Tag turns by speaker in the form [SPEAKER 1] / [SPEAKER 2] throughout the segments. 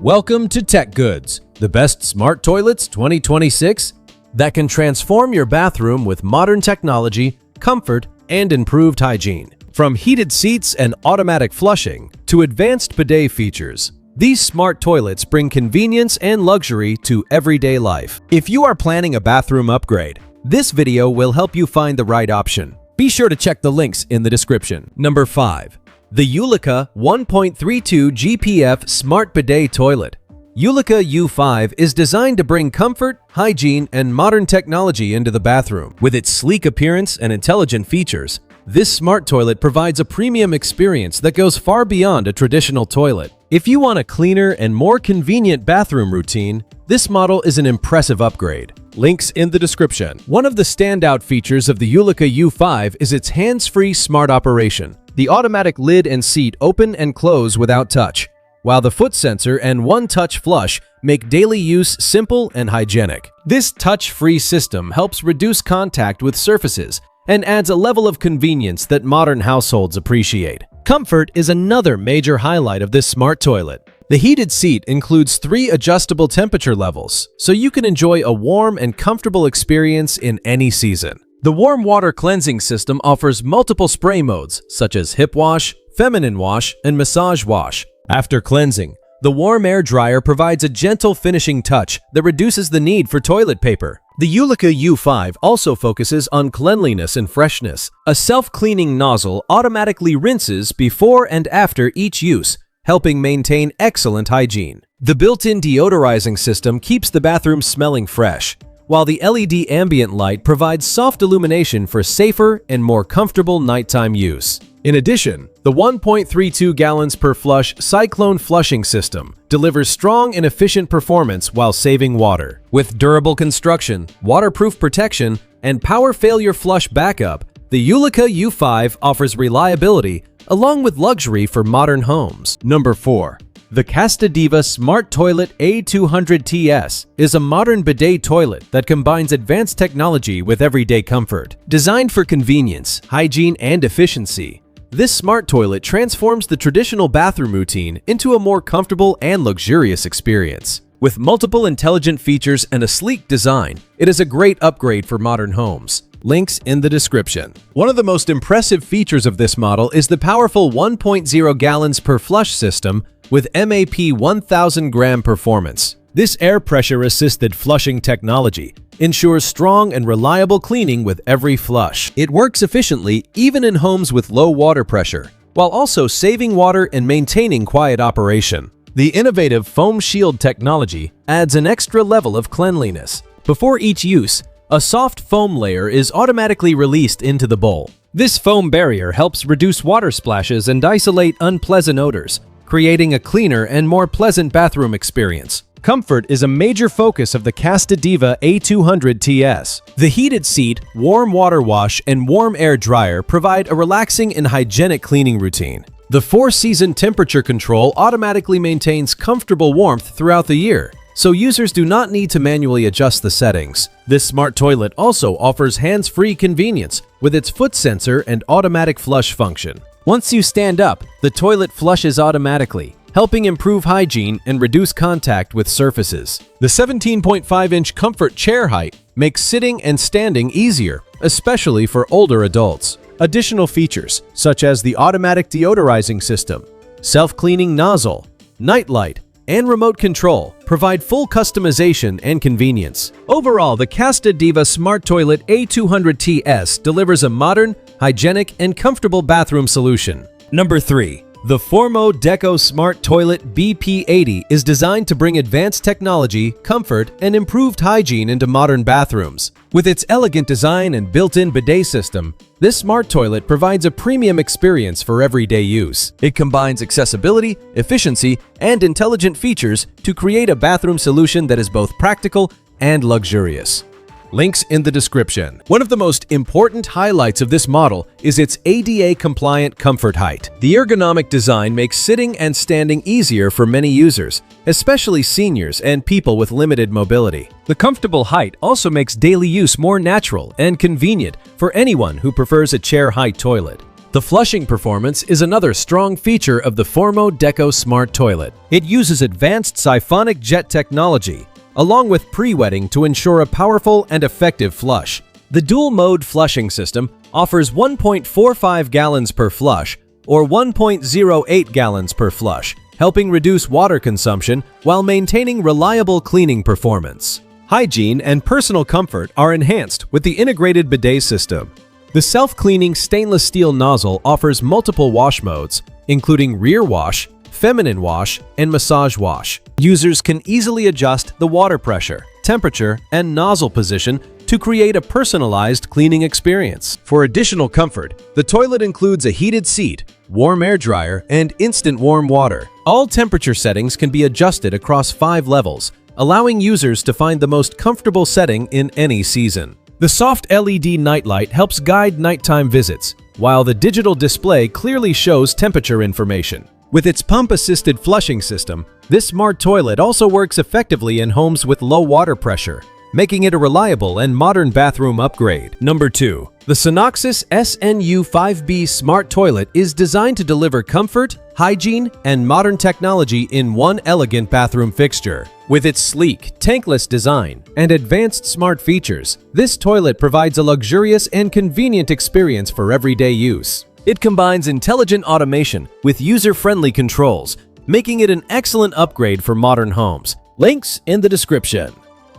[SPEAKER 1] Welcome to Tech Goods, the best smart toilets 2026 that can transform your bathroom with modern technology, comfort, and improved hygiene. From heated seats and automatic flushing to advanced bidet features, these smart toilets bring convenience and luxury to everyday life. If you are planning a bathroom upgrade, this video will help you find the right option. Be sure to check the links in the description. Number 5. The YULIKA 1.32 GPF Smart Bidet Toilet. YULIKA U5 is designed to bring comfort, hygiene, and modern technology into the bathroom. With its sleek appearance and intelligent features, this smart toilet provides a premium experience that goes far beyond a traditional toilet. If you want a cleaner and more convenient bathroom routine, this model is an impressive upgrade. Links in the description. One of the standout features of the YULIKA U5 is its hands-free smart operation. The automatic lid and seat open and close without touch, while the foot sensor and one-touch flush make daily use simple and hygienic. This touch-free system helps reduce contact with surfaces and adds a level of convenience that modern households appreciate. Comfort is another major highlight of this smart toilet. The heated seat includes 3 adjustable temperature levels, so you can enjoy a warm and comfortable experience in any season. The warm water cleansing system offers multiple spray modes, such as hip wash, feminine wash, and massage wash. After cleansing, the warm air dryer provides a gentle finishing touch that reduces the need for toilet paper. The YULIKA U5 also focuses on cleanliness and freshness. A self-cleaning nozzle automatically rinses before and after each use, helping maintain excellent hygiene. The built-in deodorizing system keeps the bathroom smelling fresh, while the LED ambient light provides soft illumination for safer and more comfortable nighttime use. In addition, the 1.32 gallons per flush cyclone flushing system delivers strong and efficient performance while saving water. With durable construction, waterproof protection, and power failure flush backup, the YULIKA U5 offers reliability along with luxury for modern homes. Number 4. The Casta Diva Smart Toilet A200TS is a modern bidet toilet that combines advanced technology with everyday comfort. Designed for convenience, hygiene, and efficiency, this smart toilet transforms the traditional bathroom routine into a more comfortable and luxurious experience. With multiple intelligent features and a sleek design, it is a great upgrade for modern homes. Links in the description. One of the most impressive features of this model is the powerful 1.0 gallons per flush system with MAP 1000 gram performance. This air pressure assisted flushing technology ensures strong and reliable cleaning with every flush. It works efficiently even in homes with low water pressure, while also saving water and maintaining quiet operation. The innovative foam shield technology adds an extra level of cleanliness. Before each use, a soft foam layer is automatically released into the bowl. This foam barrier helps reduce water splashes and isolate unpleasant odors, creating a cleaner and more pleasant bathroom experience. Comfort is a major focus of the Casta Diva A200TS. The heated seat, warm water wash, and warm air dryer provide a relaxing and hygienic cleaning routine. The 4-season temperature control automatically maintains comfortable warmth throughout the year, so users do not need to manually adjust the settings. This smart toilet also offers hands-free convenience with its foot sensor and automatic flush function. Once you stand up, the toilet flushes automatically, helping improve hygiene and reduce contact with surfaces. The 17.5-inch comfort chair height makes sitting and standing easier, especially for older adults. Additional features, such as the automatic deodorizing system, self-cleaning nozzle, nightlight, and remote control, provide full customization and convenience. Overall, the Casta Diva Smart Toilet A200TS delivers a modern, hygienic, and comfortable bathroom solution. Number 3. The Formo Deco Smart Toilet BP80 is designed to bring advanced technology, comfort, and improved hygiene into modern bathrooms. With its elegant design and built-in bidet system, this smart toilet provides a premium experience for everyday use. It combines accessibility, efficiency, and intelligent features to create a bathroom solution that is both practical and luxurious. Links in the description. One of the most important highlights of this model is its ADA-compliant comfort height. The ergonomic design makes sitting and standing easier for many users, especially seniors and people with limited mobility. The comfortable height also makes daily use more natural and convenient for anyone who prefers a chair-height toilet. The flushing performance is another strong feature of the Formo Deco Smart Toilet. It uses advanced siphonic jet technology, along with pre-wetting to ensure a powerful and effective flush. The dual-mode flushing system offers 1.45 gallons per flush or 1.08 gallons per flush, helping reduce water consumption while maintaining reliable cleaning performance. Hygiene and personal comfort are enhanced with the integrated bidet system. The self-cleaning stainless steel nozzle offers multiple wash modes, including rear wash, feminine wash, and massage wash. Users can easily adjust the water pressure, temperature, and nozzle position to create a personalized cleaning experience. For additional comfort, the toilet includes a heated seat, warm air dryer, and instant warm water. All temperature settings can be adjusted across 5 levels, allowing users to find the most comfortable setting in any season. The soft LED nightlight helps guide nighttime visits, while the digital display clearly shows temperature information. With its pump-assisted flushing system, this smart toilet also works effectively in homes with low water pressure, making it a reliable and modern bathroom upgrade. Number 2. The Sanoxis SNU5B Smart Toilet is designed to deliver comfort, hygiene, and modern technology in one elegant bathroom fixture. With its sleek, tankless design and advanced smart features, this toilet provides a luxurious and convenient experience for everyday use. It combines intelligent automation with user-friendly controls, making it an excellent upgrade for modern homes. Links in the description.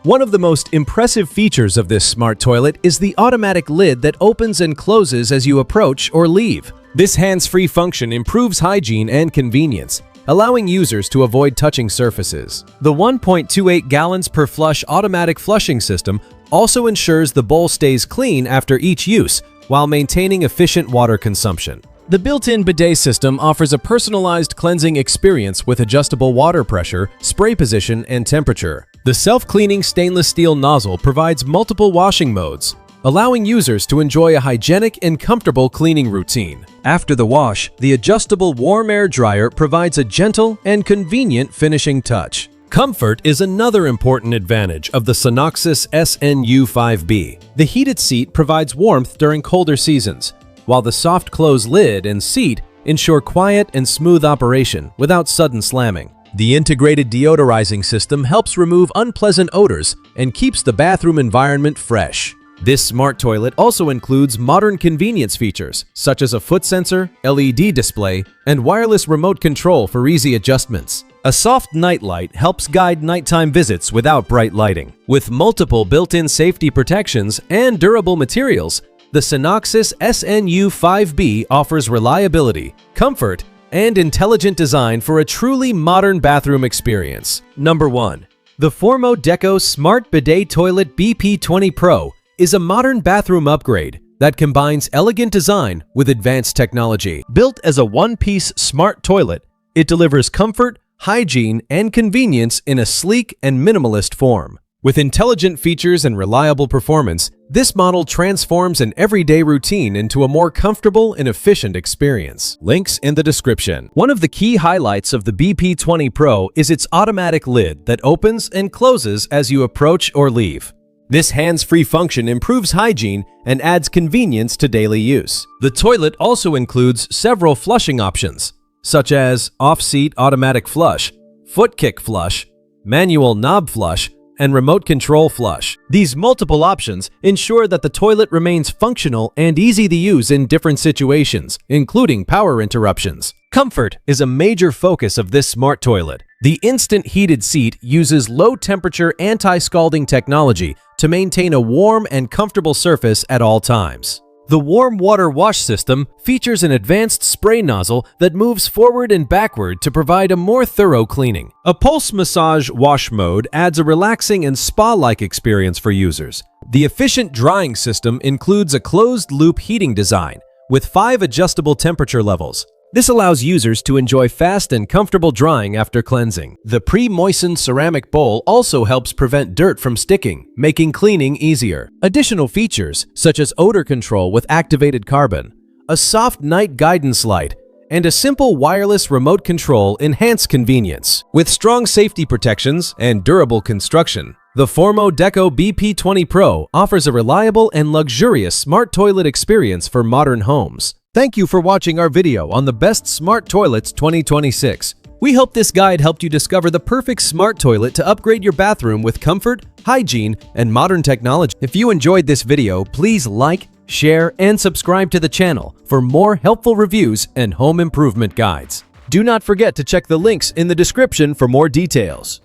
[SPEAKER 1] One of the most impressive features of this smart toilet is the automatic lid that opens and closes as you approach or leave. This hands-free function improves hygiene and convenience, allowing users to avoid touching surfaces. The 1.28 gallons per flush automatic flushing system also ensures the bowl stays clean after each use, while maintaining efficient water consumption. The built-in bidet system offers a personalized cleansing experience with adjustable water pressure, spray position, and temperature. The self-cleaning stainless steel nozzle provides multiple washing modes, allowing users to enjoy a hygienic and comfortable cleaning routine. After the wash, the adjustable warm air dryer provides a gentle and convenient finishing touch. Comfort is another important advantage of the Sanoxis SNU5B. The heated seat provides warmth during colder seasons, while the soft close lid and seat ensure quiet and smooth operation without sudden slamming. The integrated deodorizing system helps remove unpleasant odors and keeps the bathroom environment fresh. This smart toilet also includes modern convenience features such as a foot sensor, LED display, and wireless remote control for easy adjustments. A soft night light helps guide nighttime visits without bright lighting. With multiple built-in safety protections and durable materials, the Sanoxis SNU5B offers reliability, comfort, and intelligent design for a truly modern bathroom experience. Number 1. The Formo Deco Smart Bidet Toilet BP20 Pro is a modern bathroom upgrade that combines elegant design with advanced technology. Built as a one-piece smart toilet, it delivers comfort, hygiene, and convenience in a sleek and minimalist form. With intelligent features and reliable performance, this model transforms an everyday routine into a more comfortable and efficient experience. Links in the description. One of the key highlights of the BP20 Pro is its automatic lid that opens and closes as you approach or leave. This hands-free function improves hygiene and adds convenience to daily use. The toilet also includes several flushing options, such as off-seat automatic flush, foot kick flush, manual knob flush, and remote control flush. These multiple options ensure that the toilet remains functional and easy to use in different situations, including power interruptions. Comfort is a major focus of this smart toilet. The instant heated seat uses low-temperature anti-scalding technology to maintain a warm and comfortable surface at all times. The warm water wash system features an advanced spray nozzle that moves forward and backward to provide a more thorough cleaning. A pulse massage wash mode adds a relaxing and spa-like experience for users. The efficient drying system includes a closed-loop heating design with 5 adjustable temperature levels. This allows users to enjoy fast and comfortable drying after cleansing. The pre-moistened ceramic bowl also helps prevent dirt from sticking, making cleaning easier. Additional features, such as odor control with activated carbon, a soft night guidance light, and a simple wireless remote control enhance convenience. With strong safety protections and durable construction, the Formo Deco BP20 Pro offers a reliable and luxurious smart toilet experience for modern homes. Thank you for watching our video on the best smart toilets 2026. We hope this guide helped you discover the perfect smart toilet to upgrade your bathroom with comfort, hygiene, and modern technology. If you enjoyed this video, please like, share, and subscribe to the channel for more helpful reviews and home improvement guides. Do not forget to check the links in the description for more details.